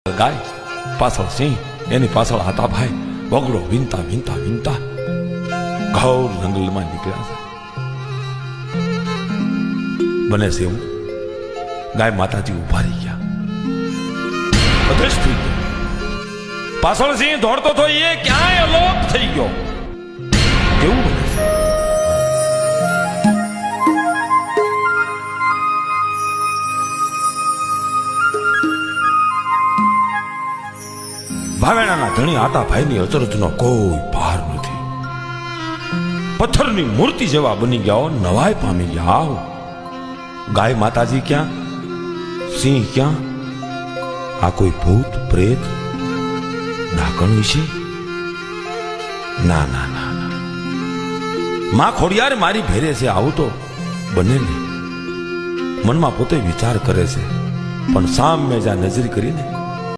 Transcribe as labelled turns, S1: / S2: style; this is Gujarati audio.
S1: ગાય પાછળ સિંહ, એની પાછળ હાથાભાઈ વગડો વીનતા વીનતા વીનતા ઘોર જંગલમાં નીકળ્યા છે. બને છે એવું ગાય માતાજી ઉભા રહી ગયા, અદૃશ્ય થઈ ગયા. પાછળ સિંહ દોડતો તો એ ક્યાંય અલોપ થઈ ગયો. કેવું બને છે? ભાવેણાના ધણી આતાભાઈની અચરજનો કોઈ પાર નથી. પથ્થરની મૂર્તિ જેવા બની ગયા, નવાઈ પામી ગયા. ગાય માતાજી ક્યાં, સિંહ ક્યાં? આ કોઈ ભૂત પ્રેત ડાકણ વિશે? ના ના ના ના, માં ખોડિયાર મારી ભેરે છે, આવું તો બને નહીં. મનમાં પોતે વિચાર કરે છે, પણ સામે જ્યાં નજર કરીને